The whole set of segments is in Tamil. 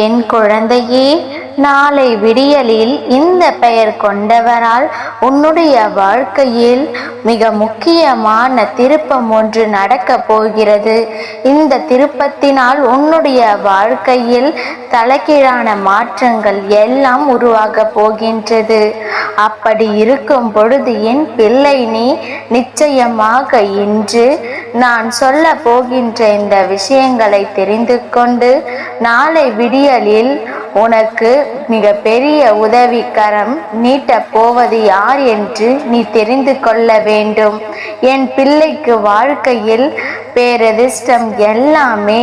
என் குழந்தையே, நாளை விடியலில் இந்த பெயர் கொண்டவரால் உன்னுடைய வாழ்க்கையில் மிக முக்கியமான திருப்பம் ஒன்று நடக்கப் போகிறது. இந்த திருப்பத்தினால் உன்னுடைய வாழ்க்கையில் தலைகீழான மாற்றங்கள் எல்லாம் உருவாக போகின்றது. அப்படி இருக்கும் பொழுது என் பிள்ளை, நீ நிச்சயமாக இன்று நான் சொல்ல போகின்ற இந்த விஷயங்களை தெரிந்து கொண்டு நாளை விடியலில் உனக்கு மிக பெரிய உதவிக்கரம் நீட்டப் போவது யார் என்று நீ தெரிந்து கொள்ள வேண்டும். என் பிள்ளைக்கு வாழ்க்கையில் பேரதிர்ஷ்டம் எல்லாமே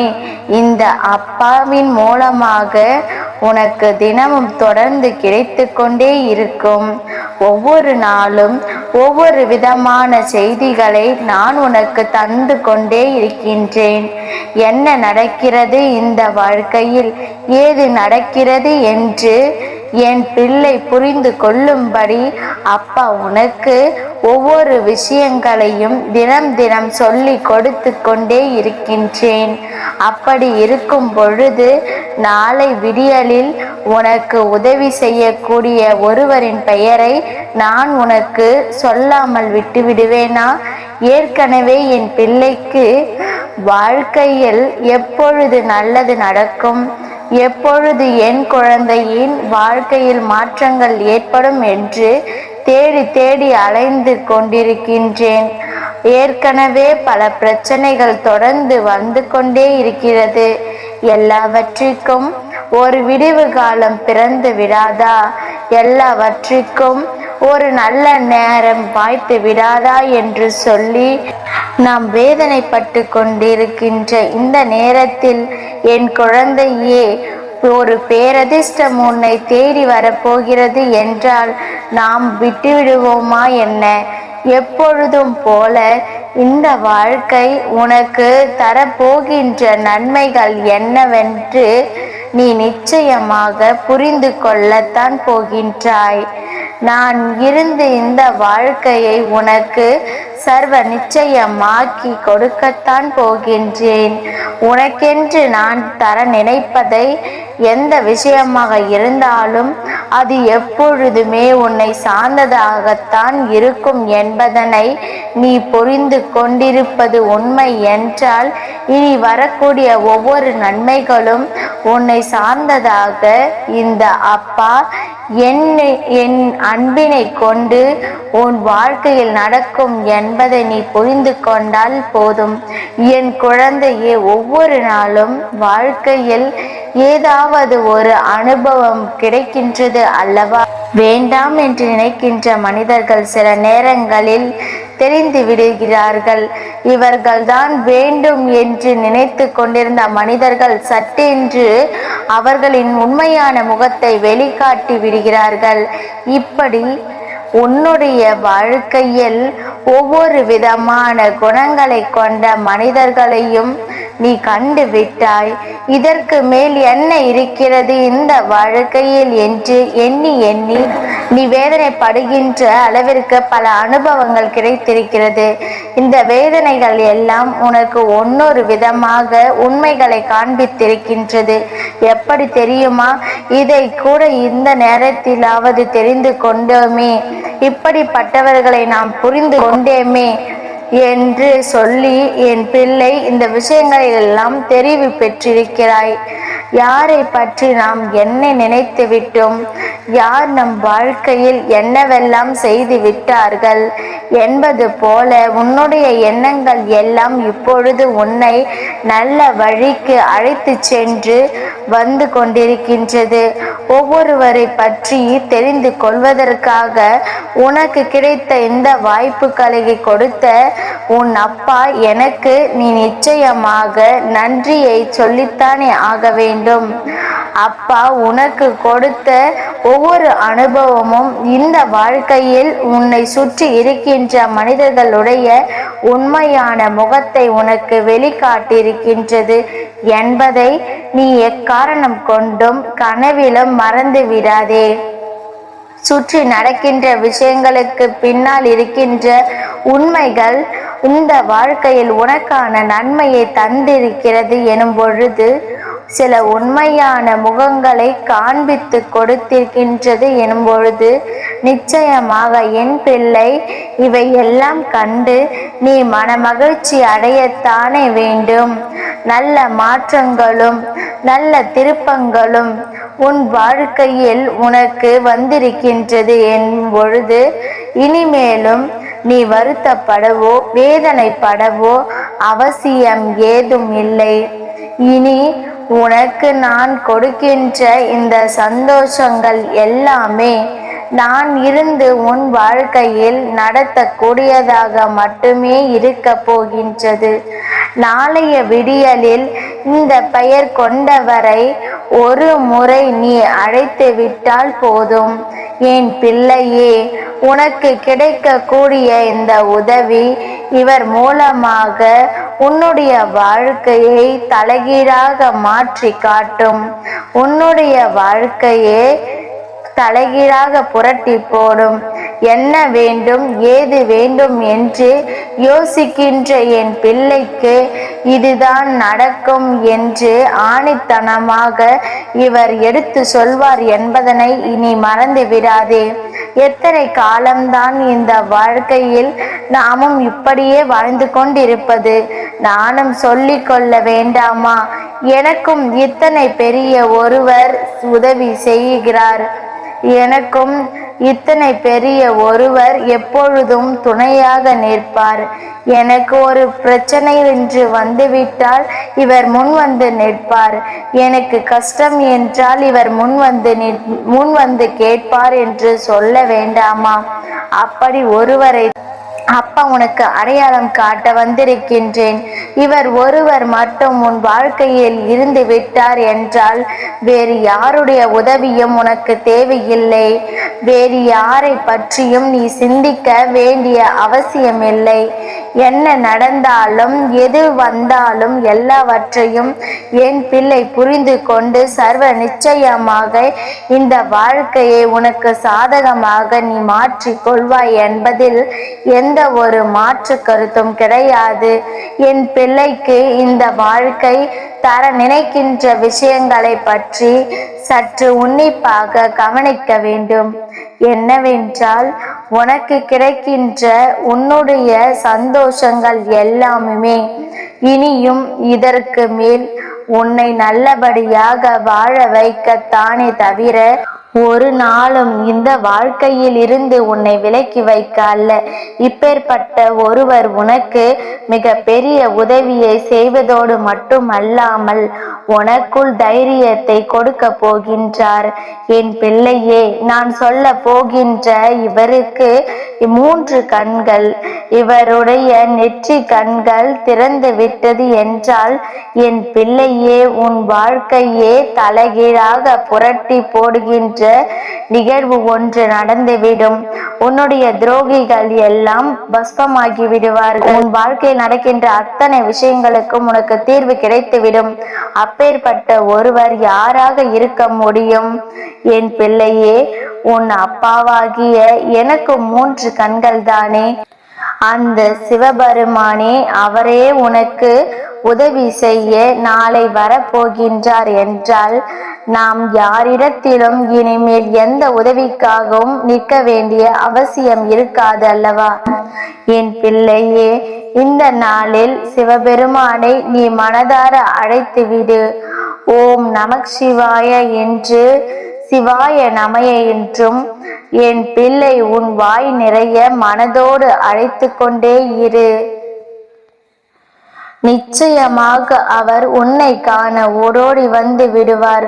இந்த அப்பாவின் மூலமாக உனக்கு தினமும் தொடர்ந்து கிடைத்து கொண்டே இருக்கும். ஒவ்வொரு நாளும் ஒவ்வொரு விதமான செய்திகளை நான் உனக்கு தந்து கொண்டே இருக்கின்றேன். என்ன நடக்கிறது இந்த வாழ்க்கையில், ஏது நடக்கிறது என்று என் பிள்ளை புரிந்து கொள்ளும்படி அப்பா உனக்கு ஒவ்வொரு விஷயங்களையும் தினம் தினம் சொல்லி கொடுத்து கொண்டே இருக்கின்றேன். அப்படி இருக்கும் பொழுது நாளை விடியலில் உனக்கு உதவி செய்யக்கூடிய ஒருவரின் பெயரை நான் உனக்கு சொல்லாமல் விட்டு விடுவேனா? ஏற்கனவே என் பிள்ளைக்கு வாழ்க்கையில் எப்பொழுது நல்லது நடக்கும், எப்பொழுது என் குழந்தையின் வாழ்க்கையில் மாற்றங்கள் ஏற்படும் என்று தேடி தேடி அலைந்து கொண்டிருக்கின்றேன். ஏற்கனவே பல பிரச்சனைகள் தொடர்ந்து வந்து கொண்டே இருக்கிறது. எல்லாவற்றிற்கும் ஒரு விடிவு காலம் பிறந்து விடாதா? எல்லாவற்றிற்கும் ஒரு நல்ல நேரம் வாய்த்து விடாதா என்று சொல்லி நாம் வேதனைப்பட்டு கொண்டிருக்கின்ற இந்த நேரத்தில் என் குழந்தையே, ஒரு பேரதிர்ஷ்டம் உன்னை தேடி வரப்போகிறது என்றால் நாம் விட்டுவிடுவோமா என்ன? எப்பொழுதும் போல இந்த வாழ்க்கை உனக்கு தரப்போகின்ற நன்மைகள் என்னவென்று நீ நிச்சயமாக புரிந்து கொள்ளத்தான் போகின்றாய். நான் இருந்து இந்த வாழ்க்கையை உனக்கு சர்வ நிச்சயமாக்கி கொடுக்கத்தான் போகின்றேன். உனக்கென்று நான் தர நினைப்பதை எந்த விஷயமாக இருந்தாலும் அது எப்பொழுதுமே உன்னை சார்ந்ததாகத்தான் இருக்கும் என்பதனை நீ புரிந்து கொண்டிருப்பது உண்மை என்றால் இனி வரக்கூடிய ஒவ்வொரு நன்மைகளும் உன்னை சார்ந்ததாக இந்த அப்பா என் அன்பினை கொண்டு உன் வாழ்க்கையில் நடக்கும் என்பதை நீ புரிந்து கொண்டால் போதும். என் குழந்தையே, ஒவ்வொரு நாளும் வாழ்க்கையில் ஏதாவது ஒரு அனுபவம் கிடைக்கின்றது அல்லவா? வேண்டாம் என்று நினைக்கின்ற மனிதர்கள் சில நேரங்களில் தெரிந்து விடுகிறார்கள். இவர்கள்தான் வேண்டும் என்று நினைத்து கொண்டிருந்த மனிதர்கள் சட்டென்று அவர்களின் உண்மையான முகத்தை வெளிக்காட்டி விடுகிறார்கள். இப்படி உன்னுடைய வாழ்க்கையில் ஒவ்வொரு விதமான குணங்களை கொண்ட மனிதர்களையும் நீ கண்டு விட்டாய். இதற்கு மேல் என்ன இருக்கிறது இந்த வாழ்க்கையில் என்று எண்ணி எண்ணி நீ வேதனைப்படுகின்ற அளவிற்கு பல அனுபவங்கள் கிடைத்திருக்கிறது. இந்த வேதனைகள் எல்லாம் உனக்கு ஒன்னொரு விதமாக உண்மைகளை காண்பித்திருக்கின்றது. எப்படி தெரியுமா? இதை கூட இந்த நேரத்திலாவது தெரிந்து கொண்டோமே, இப்படிப்பட்டவர்களை நாம் புரிந்து கொண்டேமே என்று சொல்லி என் பிள்ளை இந்த விஷயங்களை எல்லாம் தெரிவு பெற்றிருக்கிறாய். யாரை பற்றி நாம் என்ன நினைத்து விட்டோம், யார் நம் வாழ்க்கையில் என்னவெல்லாம் செய்து விட்டார்கள் என்பது போல உன்னுடைய எண்ணங்கள் எல்லாம் இப்பொழுது உன்னை நல்ல வழிக்கு அழைத்து சென்று வந்து கொண்டிருக்கின்றது. ஒவ்வொருவரை பற்றி தெரிந்து கொள்வதற்காக உனக்கு கிடைத்த இந்த வாய்ப்புகளை கொடுத்த உன் அப்பா எனக்கு நீ நிச்சயமாக நன்றியை சொல்லித்தானே ஆக வேண்டும். அப்பா உனக்கு கொடுத்த ஒவ்வொரு அனுபவமும் இந்த வாழ்க்கையில் உன்னை சுற்றி இருக்கின்ற மனிதர்களுடைய உண்மையான முகத்தை உனக்கு வெளிக்காட்டியிருக்கின்றது என்பதை நீ எக்காரணம் கொண்டும் கனவிலும் மறந்து விடாதே. சுற்றி நடக்கின்ற விஷயங்களுக்கு பின்னால் இருக்கின்ற உண்மைகள் இந்த வாழ்க்கையில் உனக்கான நன்மையை தந்திருக்கிறது எனும் பொழுது சில உண்மையான முகங்களை காண்பித்து கொடுத்திருக்கின்றது எனும் பொழுது நிச்சயமாக என் பிள்ளை இவை எல்லாம் கண்டு நீ மனமகிழ்ச்சி அடையத்தானே வேண்டும். நல்ல மாற்றங்களும் நல்ல திருப்பங்களும் உன் வாழ்க்கையில் உனக்கு வந்திருக்கின்றது எனும் பொழுது இனிமேலும் நீ வருத்தப்படவோ வேதனைப்படவோ அவசியம் ஏதும் இல்லை. இனி உனக்கு நான் கொடுக்கின்ற இந்த சந்தோஷங்கள் எல்லாமே நான் இருந்து உன் வாழ்க்கையில் நடத்தக்கூடியதாக மட்டுமே இருக்க போகின்றது. நாளைய விடியலில் இந்த பெயர் கொண்டவரை ஒரு முறை நீ அழைத்து விட்டால் போதும். என் பிள்ளையே, உனக்கு கிடைக்கக்கூடிய இந்த உதவி இவர் மூலமாக உன்னுடைய வாழ்க்கையை தலைகீழாக மாற்றி காட்டும். உன்னுடைய வாழ்க்கையை தலைகீழாக புரட்டி போடும். என்ன வேண்டும் ஏது வேண்டும் என்று யோசிக்கின்ற என் பிள்ளைக்கு இதுதான் நடக்கும் என்று ஆணித்தனமாக இவர் எடுத்து சொல்வார் என்பதனை இனி மறந்து விடாதே. எத்தனை காலம்தான் இந்த வாழ்க்கையில் நாமும் இப்படியே வாழ்ந்து கொண்டிருப்பது? நானும் சொல்லிக் கொள்ள வேண்டாமா? எனக்கும் இத்தனை பெரிய ஒருவர் உதவி செய்கிறார். எனக்கும் இத்தனை பெரிய ஒருவர் எப்பொழுதும் துணையாக நிற்பார். எனக்கு ஒரு பிரச்சனை என்று வந்துவிட்டால் இவர் முன் வந்து நிற்பார். எனக்கு கஷ்டம் என்றால் இவர் முன் வந்து கேட்பார் என்று சொல்ல வேண்டாமா? அப்படி ஒருவரை அப்பா உனக்கு அடையாளம் காட்ட வந்திருக்கின்றேன். இவர் ஒருவர் மட்டும் உன் வாழ்க்கையில் இருந்து விட்டார் என்றால் வேறு யாருடைய உதவியும் உனக்கு தேவையில்லை. வேறு யாரை பற்றியும் நீ சிந்திக்க வேண்டிய அவசியமில்லை. என்ன நடந்தாலும் எது வந்தாலும் எல்லாவற்றையும் என் பிள்ளை புரிந்து கொண்டு சர்வ நிச்சயமாக இந்த வாழ்க்கையை உனக்கு சாதகமாக நீ மாற்றிக் கொள்வாய் என்பதில் எந்த ஒரு மாற்று கருத்தும் கிடையாது. என் பிள்ளைக்கு இந்த வாழ்க்கை தர நினைக்கின்ற விஷயங்களை பற்றி சற்று உன்னிப்பாக கவனிக்க வேண்டும். என்னவென்றால் உனக்கு கிடைக்கின்ற உன்னுடைய சந்தோஷங்கள் எல்லாமே இனியும் இதற்கு மேல் உன்னை நல்லபடியாக வாழ வைக்கத்தானே தவிர ஒரு நாளும் இந்த வாழ்க்கையில் இருந்து உன்னை விலக்கி வைக்க அல்ல. இப்பேற்பட்ட ஒருவர் உனக்கு மிக பெரிய உதவியை செய்வதோடு மட்டுமல்லாமல் உனக்குள் தைரியத்தை கொடுக்க போகின்றார். என் பிள்ளையே, நான் சொல்ல போகின்ற இவருக்கு 3 கண்கள், இவருடைய நெற்றி கண்கள் திறந்து விட்டது என்றால் என் பிள்ளையே உன் வாழ்க்கையே தலைகீழாக புரட்டி போடுகின்ற நிகழ்வு ஒன்று நடந்துவிடும். உன்னுடைய துரோகிகள் எல்லாம் பஸ்பமாகி விடுவார்கள். உன் வாழ்க்கையில் நடக்கின்ற அத்தனை விஷயங்களுக்கும் உனக்கு தீர்வு கிடைத்துவிடும். அப்பேற்பட்ட ஒருவர் யாராக இருக்க முடியும்? என் பிள்ளையே, உன் அப்பாவாகிய எனக்கு 3 கண்கள் தானே. அந்த சிவபெருமானே அவரே உனக்கு உதவி செய்ய நாளை வரப்போகின்றார் என்றால் நாம் யாரிடத்திலும் இனிமேல் எந்த உதவிக்காகவும் நிற்க வேண்டிய அவசியம் இருக்காது அல்லவா? என் பிள்ளையே, இந்த நாளில் சிவபெருமானை நீ மனதார அழைத்து விடு. ஓம் நமக் சிவாய என்று சிவாய நமய என்றும் என் பிள்ளை உன் வாய் நிறைய மனதோடு அழைத்து கொண்டே இரு. நிச்சயமாக அவர் உன்னை காண ஓடோடி வந்து விடுவார்.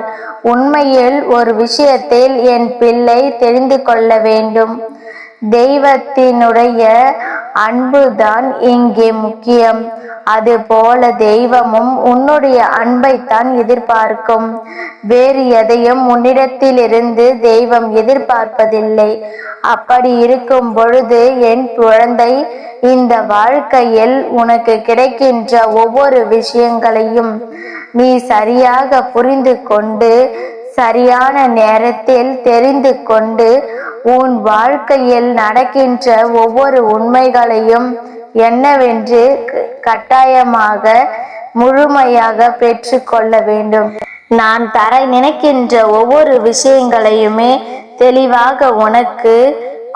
உண்மையில் ஒரு விஷயத்தில் என் பிள்ளை தெரிந்து கொள்ள வேண்டும். தெய்வத்தினுடைய அன்புதான் இங்கே முக்கியம். அதுபோல தெய்வமும் உன்னுடைய அன்பைத்தான் எதிர்பார்க்கும். வேறு எதையும் உன்னிடத்திலிருந்து தெய்வம் எதிர்பார்ப்பதில்லை. அப்படி இருக்கும் பொழுது என் குழந்தை, இந்த வாழ்க்கையில் உனக்கு கிடைக்கின்ற ஒவ்வொரு விஷயங்களையும் நீ சரியாக புரிந்து கொண்டு சரியான நேரத்தில் தெரிந்து கொண்டு உன் வாழ்க்கையில் நடக்கின்ற ஒவ்வொரு உண்மைகளையும் என்னவென்று கட்டாயமாக முழுமையாக பெற்று கொள்ள வேண்டும். நான் தர நினைக்கின்ற ஒவ்வொரு விஷயங்களையுமே தெளிவாக உனக்கு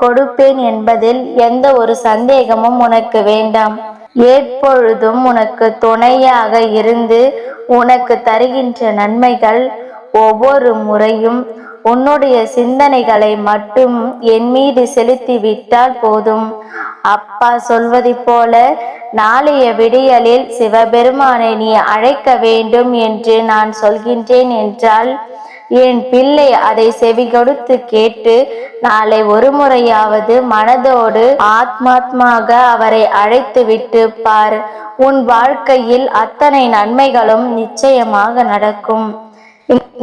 கொடுப்பேன் என்பதில் எந்த ஒரு சந்தேகமும் உனக்கு வேண்டாம். எப்பொழுதும் உனக்கு துணையாக இருந்து உனக்கு தருகின்ற நன்மைகள் ஒவ்வொரு முறையும் உன்னுடைய சிந்தனைகளை மட்டும் என் மீது செலுத்தி விட்டால் போதும். அப்பா சொல்வதை போல நாளைய விடியலில் சிவபெருமானை நீ அழைக்க வேண்டும் என்று நான் சொல்கின்றேன் என்றால் என் பிள்ளை அதை செவி கொடுத்து கேட்டு நாளை ஒரு முறையாவது மனதோடு ஆத்மாத்மாக அவரை அழைத்து விட்டு பார். உன் வாழ்க்கையில் அத்தனை நன்மைகளும் நிச்சயமாக நடக்கும்.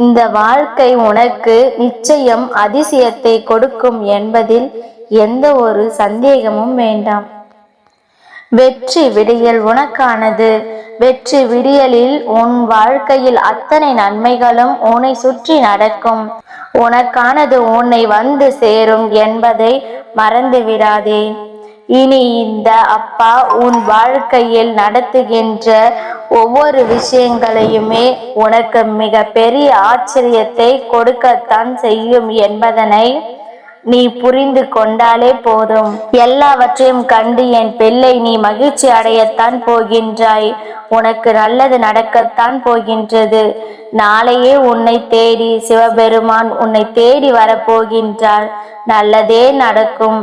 இந்த வாழ்க்கை உனக்கு நிச்சயம் அதிசயத்தை கொடுக்கும் என்பதில் எந்த ஒரு சந்தேகமும் வேண்டாம். வெற்றி விடியல் உனக்கானது. வெற்றி விடியலில் உன் வாழ்க்கையில் அத்தனை நன்மைகளும் உன்னை சுற்றி நடக்கும். உனக்கானது உன்னை வந்து சேரும் என்பதை மறந்து விடாதே. இனி இந்த அப்பா உன் வாழ்க்கையில் நடத்துகின்ற ஒவ்வொரு விஷயங்களையுமே உனக்கு மிக பெரிய ஆச்சரியத்தை கொடுக்கத்தான் செய்யும் என்பதனை நீ புரிந்து கொண்டாலே போதும். எல்லாவற்றையும் கண்டு என் பிள்ளை நீ மகிழ்ச்சி அடையத்தான் போகின்றாய். உனக்கு நல்லது நடக்கத்தான் போகின்றது. நாளையே உன்னை தேடி சிவபெருமான் உன்னை தேடி வரப்போகின்றார். நல்லதே நடக்கும்.